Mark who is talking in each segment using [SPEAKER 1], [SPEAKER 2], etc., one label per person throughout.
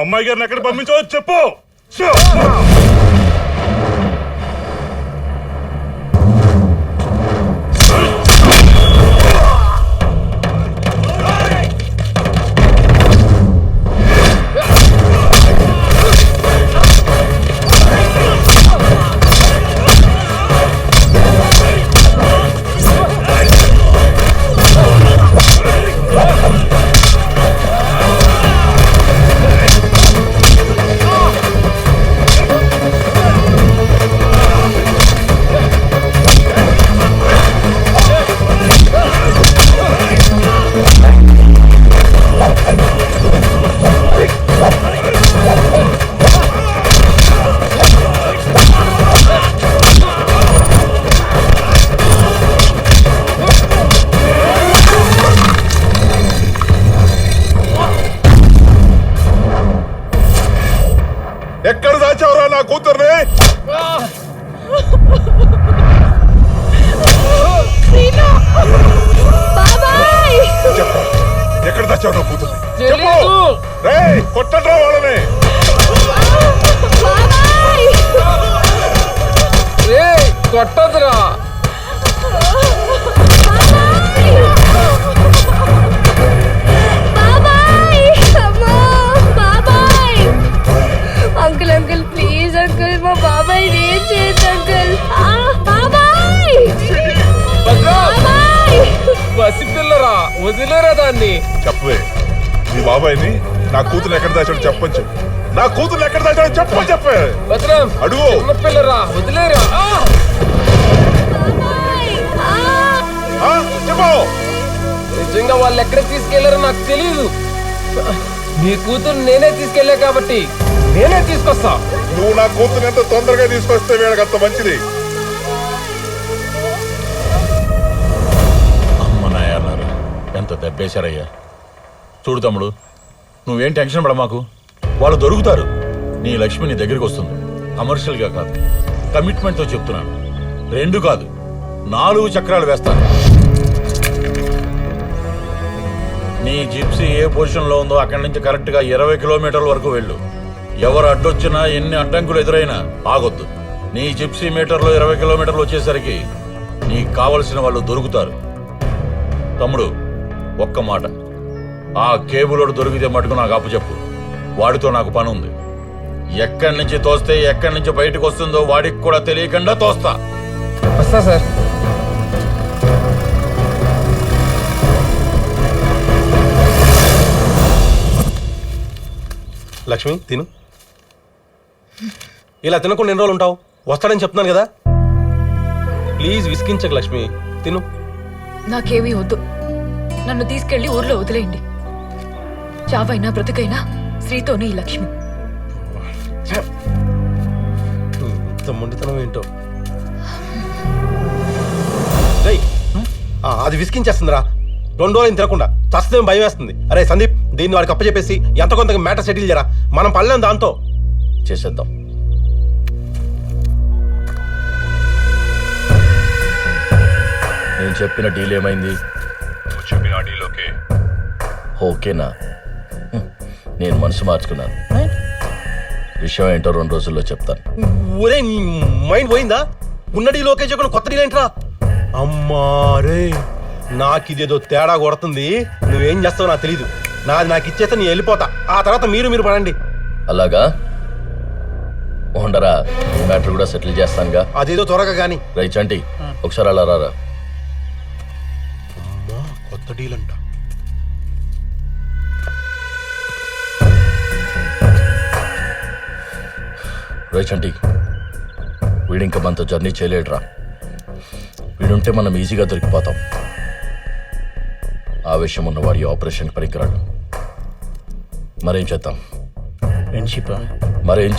[SPEAKER 1] అమ్మాయి గారిని ఎక్కడ పంపించో చెప్పు. ఎక్కడ దాచావురా నా కూతుర్ని? ఎక్కడ దాచావు నా కూతుర్ని? కొట్టరా వాళ్ళని.
[SPEAKER 2] కొట్టదురా.
[SPEAKER 3] అంకుల్ అంకుల్ ప్లీజ్ అంకుల్, మా బాబాయ్ ఏం చేయదు అంకుల్. బాబాయ్
[SPEAKER 2] పసిపిల్లరా, వదిలేరా దాన్ని.
[SPEAKER 1] చెప్పవే మీ బాబాయ్ని నా కూతురు ఎక్కడ దాచాడు చెప్పచ్చు. నా కూతురు ఎక్కడ దాచాడు చెప్పే. అడుగు.
[SPEAKER 2] పిల్లరా వదిలేరా.
[SPEAKER 1] చెప్పు.
[SPEAKER 2] నిజంగా వాళ్ళు ఎక్కడ తీసుకెళ్లారో నాకు తెలియదు. నీ కూతురు నేనే తీసుకెళ్లే కాబట్టి నేనే తీసుకొస్తా.
[SPEAKER 1] నువ్వు నా కూతురు ఎంత తొందరగా తీసుకొస్తే వీళ్ళకి అంత మంచిది.
[SPEAKER 4] అమ్మ నాయన్నారు ఎంత దెబ్బేశారయ్యా. చూడు తమ్ముడు, నువ్వేం టెన్షన్ పడ మాకు. వాళ్ళు దొరుకుతారు. నీ లక్ష్మి నీ దగ్గరికి వస్తుంది. కమర్షియల్గా కాదు, కమిట్మెంట్తో చెప్తున్నాను. 2 కాదు 4 చక్రాలు వేస్తాను. నీ జిప్సీ ఏ పొజిషన్లో ఉందో అక్కడి నుంచి కరెక్ట్గా 20 కిలోమీటర్ల వరకు వెళ్ళు. ఎవరు అడ్డొచ్చినా ఎన్ని అడ్డంకులు ఎదురైనా ఆగొద్దు. నీ జిప్సీ మీటర్లో 20 కిలోమీటర్లు వచ్చేసరికి నీకు కావలసిన వాళ్ళు దొరుకుతారు. తమ్ముడు ఒక్క మాట, ఆ కేబులోడు దొరికితే మటుకు నాకు అప్పచెప్పు. వాడితో నాకు పని ఉంది. ఎక్కడి నుంచి తోస్తే ఎక్కడి నుంచి బయటకు వస్తుందో వాడికి కూడా తెలియకుండా తోస్తా.
[SPEAKER 2] వస్తా సార్.
[SPEAKER 5] లక్ష్మి తిను. ఇలా తినకుండా ఎన్ని రోజులు ఉంటావు? వస్తాడని చెప్తున్నాను కదా. ప్లీజ్ విసిగించకు లక్ష్మి, తిను.
[SPEAKER 6] నాకేమీ వద్దు. నన్ను తీసుకెళ్లి ఊర్లో వదిలేయండి. చావైనా బ్రతుకైనా శ్రీతోనే ఈ లక్ష్మి.
[SPEAKER 5] ఇంత మొండితనం ఏంటో. అది విసిగించేస్తుందిరా. 2 రోజులు తినకుండా చస్తే భయం వేస్తుంది. అరే సందీప్, దీన్ని వాడికి అప్పచెప్పేసి ఎంత కొంత మ్యాటర్ సెటిల్ చేయరా. మనం పడలేం దాంతో.
[SPEAKER 4] చేసేద్దాం. నేను చెప్పిన డీల్ ఏమైంది?
[SPEAKER 1] చెప్పిన డీల్ ఓకే.
[SPEAKER 4] ఓకేనా? నేను మనసు మార్చుకున్నాను. విషయం ఏంటో 2 రోజుల్లో చెప్తాను.
[SPEAKER 5] ఒరే నీ మైండ్ పోయిందా? ఉన్న డీల్ ఓకే చెప్పకుండా కొత్త డీల్ ఏంట్రా? అమ్మారే, నాకిదేదో తేడా కొడుతుంది. నువ్వేం చేస్తావో నాకు తెలీదు. నాది నాకు ఇచ్చేస్తే నేను వెళ్ళిపోతా. ఆ తర్వాత మీరు పడండి.
[SPEAKER 4] అలాగా ఉండరా, మ్యాటర్ కూడా సెటిల్ చేస్తానుగా.
[SPEAKER 5] అదేదో త్వరగా గాని.
[SPEAKER 4] రైట్ ఆంటీ, ఒకసారి అలా రారా.
[SPEAKER 5] అమ్మా, కొత్త డీల్ అంట.
[SPEAKER 4] రైట్ ఆంటీ, వీడు ఇంకా మనతో జర్నీ చేయలేడురా. వీడుంటే మనం ఈజీగా దొరికిపోతాం. ఆవేశం ఉన్నవాడి ఆపరేషన్ పనికిరాడు. మరేం చేద్దాం? మరేం చేద్దాం? మరి ఏం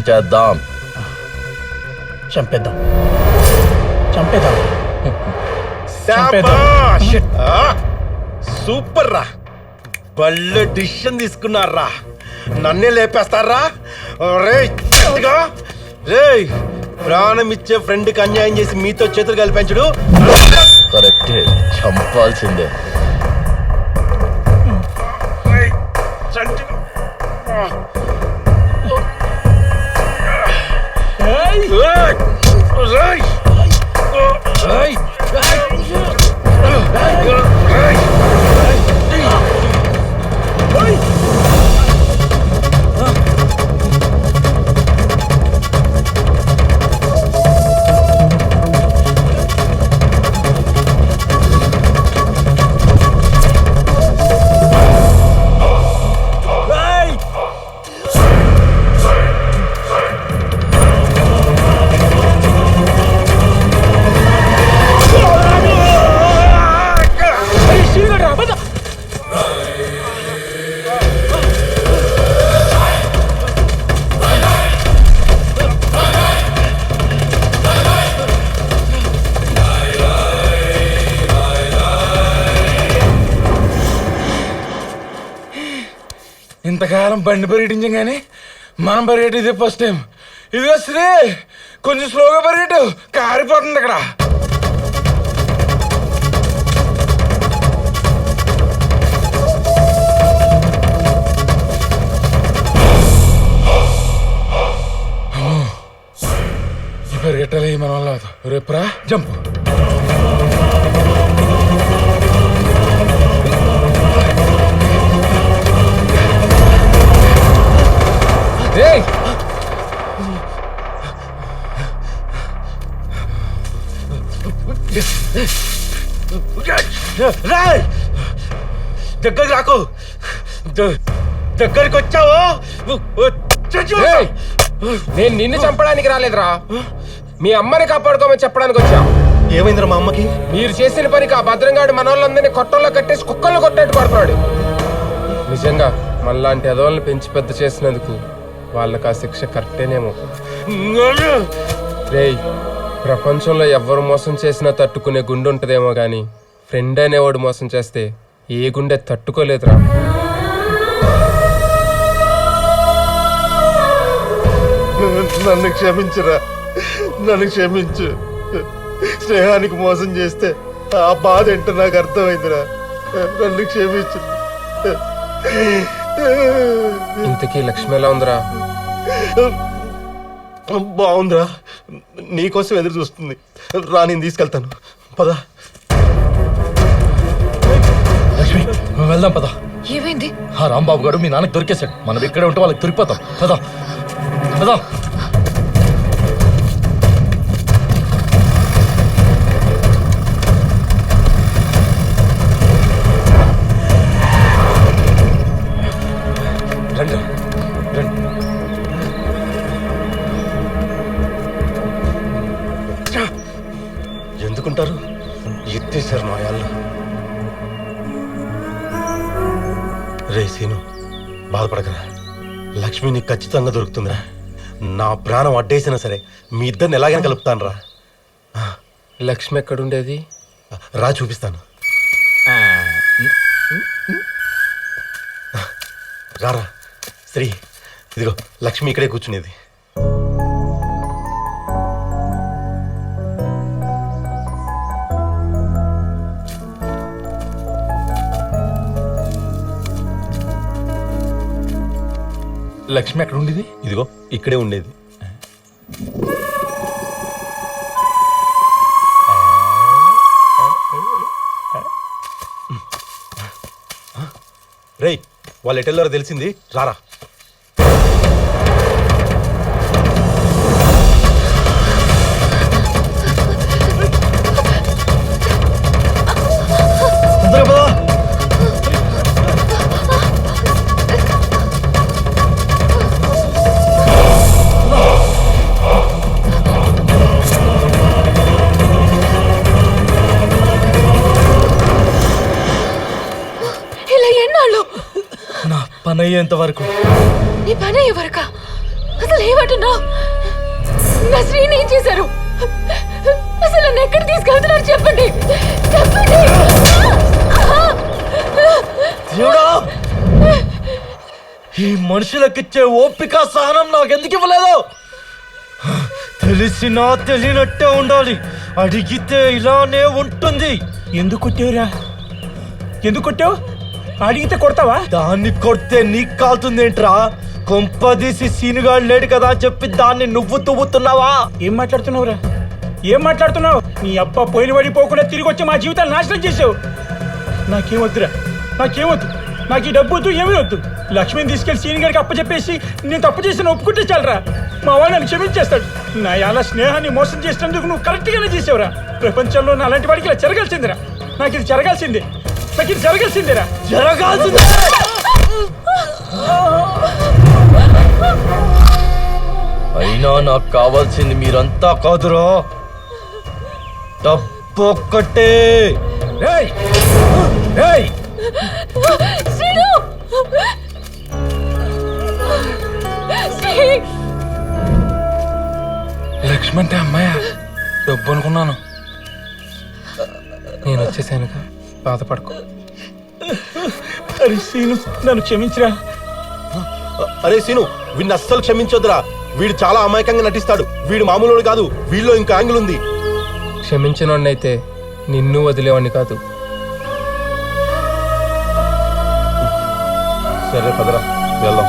[SPEAKER 4] చేద్దాం?
[SPEAKER 2] చంపేద్దాం.
[SPEAKER 5] సూపర్ రా, బళ్ళ డిసిషన్ తీసుకున్నారా. నన్నే లేపేస్తారా? ప్రాణం ఇచ్చే ఫ్రెండ్ కి అన్యాయం చేసి మీతో చేతులు కలిపించడు
[SPEAKER 4] కరెక్టే, చంపాల్సిందే.
[SPEAKER 7] ఇంతకాలం బండి పరిగెట్టించాం కానీ మనం పరిగెట్టి ఇదే ఫస్ట్ టైం. ఇదిగో శ్రీ, కొంచెం స్లోగా పరిగెట్టు, కారిపోతుంది ఇక్కడ. ఈ పరిగెట్టాలి మన వల్ల రేపురా జంప్.
[SPEAKER 5] దగ్గరికి రాకు, దగ్గరికి వచ్చావో
[SPEAKER 2] నేను నిన్ను చంపడానికి రాలేదురా, మీ అమ్మని కాపాడుకోమని చెప్పడానికి వచ్చా.
[SPEAKER 5] ఏమైందిరా మా అమ్మకి?
[SPEAKER 2] మీరు చేసిన పనికి ఆ భద్రంగాడు మనోళ్ళందరినీ కొట్టంలో కట్టేసి కుక్కల్లో కొట్టేట్టు కొడుతున్నాడు. నిజంగా మనలాంటి ఎదవల్ని పెంచి పెద్ద చేసినందుకు వాళ్ళకి ఆ శిక్ష కరెక్టేనేమో. రేయ్, ప్రపంచంలో ఎవ్వరు మోసం చేసినా తట్టుకునే గుండె ఉంటదేమో గాని ఫ్రెండ్ అనేవాడు మోసం చేస్తే ఏ గుండె తట్టుకోలేదురా.
[SPEAKER 5] నన్ను క్షమించురా, నన్ను క్షమించు. స్నేహానికి మోసం చేస్తే ఆ బాధ ఏంటో నాకు అర్థమైందిరా, నన్ను క్షమించు.
[SPEAKER 2] ఇంతకీ లక్ష్మి ఎలా ఉందిరా?
[SPEAKER 5] బాగుందిరా, నీకోసం ఎదురు చూస్తుంది. రా, నేను తీసుకెళ్తాను, పద.
[SPEAKER 8] లక్ష్మి, వెళ్దాం పద.
[SPEAKER 6] ఏమైంది?
[SPEAKER 8] ఆ రాంబాబు గారు మీ నాన్నకి దొరికేశాడు. మనం ఇక్కడే ఉంటే వాళ్ళకి దొరికిపోతాం. పద పద.
[SPEAKER 7] రండి రండి.
[SPEAKER 5] ఎందుకుంటారు? ఎత్తేసారు మా యాళ్ళు. రే సీను, బాధపడకరా, లక్ష్మి నీకు ఖచ్చితంగా దొరుకుతుందిరా. నా ప్రాణం అడ్డేసినా సరే మీ ఇద్దరిని ఎలాగైనా కలుపుతాను రా.
[SPEAKER 2] లక్ష్మి ఎక్కడుండేది?
[SPEAKER 5] రా, చూపిస్తాను. రారా శ్రీ, ఇదిగో లక్ష్మి ఇక్కడే కూర్చునేది.
[SPEAKER 7] లక్ష్మి ఎక్కడ ఉండేది?
[SPEAKER 5] ఇదిగో ఇక్కడే ఉండేది. రేయ్, వాళ్ళు ఎటెళ్ళారో తెలిసింది, రారా.
[SPEAKER 6] ఇలా ఎన్నాళ్ళు?
[SPEAKER 8] నా పని అయ్యేంత వరకు.
[SPEAKER 6] నీ పని అయ్యే వరకా? అసలు ఏమంటున్నావు? నా శ్రీని ఏం చేశారు? అసలు నన్ను ఎక్కడ తీసుకెళ్తున్నారు చెప్పండి, చెప్పండి.
[SPEAKER 8] దేవుడా, ఈ మనుషులకిచ్చే ఓపిక సహనం నాకెందుకు ఇవ్వలేదు? తెలిసినా తెలియనట్టే ఉండాలి. అడిగితే ఇలానే ఉంటుంది.
[SPEAKER 7] ఎందుకు కొట్టావురా? ఎందుకు కొట్టావు? అడిగితే కొడతావా?
[SPEAKER 8] దాన్ని కొడితే నీకు కాలుతుందేంట్రా? కొంపదీసి సీనుగాడు లేడు కదా అని చెప్పి దాన్ని నువ్వు తువ్వుతున్నావా?
[SPEAKER 7] ఏం మాట్లాడుతున్నావురా? ఏం మాట్లాడుతున్నావు? నీ అబ్బా పోయిన పడిపోకుండా తిరిగి వచ్చి మా జీవితాలు నాశనం చేసావు. నాకేం వద్దురా, నాకేమొద్దు. నాకు ఈ డబ్బు వద్దు, ఏమీ వద్దు. లక్ష్మిని తీసుకెళ్లి సీని గారికి అప్పచెప్పేసి నేను తప్పు చేసిన ఒప్పుకుంటే చాలరా, మా వాడు నన్ను క్షమించేస్తాడు. నా అలా స్నేహాన్ని మోసం చేసినందుకు నువ్వు కరెక్ట్గానే చేసావురా. ప్రపంచంలో నా అలాంటి వాడికి ఇలా జరగాల్సిందిరా. నాకు ఇది జరగాల్సిందే, నాకు ఇది జరగాల్సిందేరా,
[SPEAKER 8] జరగాల్సిందే. అయినా నాకు కావాల్సింది మీరంతా కాదురా, డబ్బు ఒక్కటే.
[SPEAKER 7] ఏయ్ ఏయ్
[SPEAKER 6] శ్రీను! శ్రీ!
[SPEAKER 7] లక్ష్మి అంటే అమ్మాయ డబ్బు అనుకున్నాను.
[SPEAKER 2] నేను వచ్చేసానుగా, బాధపడకు.
[SPEAKER 7] అరే సీను, నన్ను క్షమించరా.
[SPEAKER 5] అరే సీను, వీడిని అస్సలు క్షమించొద్దురా. వీడు చాలా అమాయకంగా నటిస్తాడు. వీడు మామూలు కాదు, వీడిలో ఇంకా యాంగిల్ ఉంది.
[SPEAKER 2] క్షమించినోడినైతే నిన్ను వదిలేవాడిని కాదు.
[SPEAKER 5] సరే పదరా వెళ్దాం.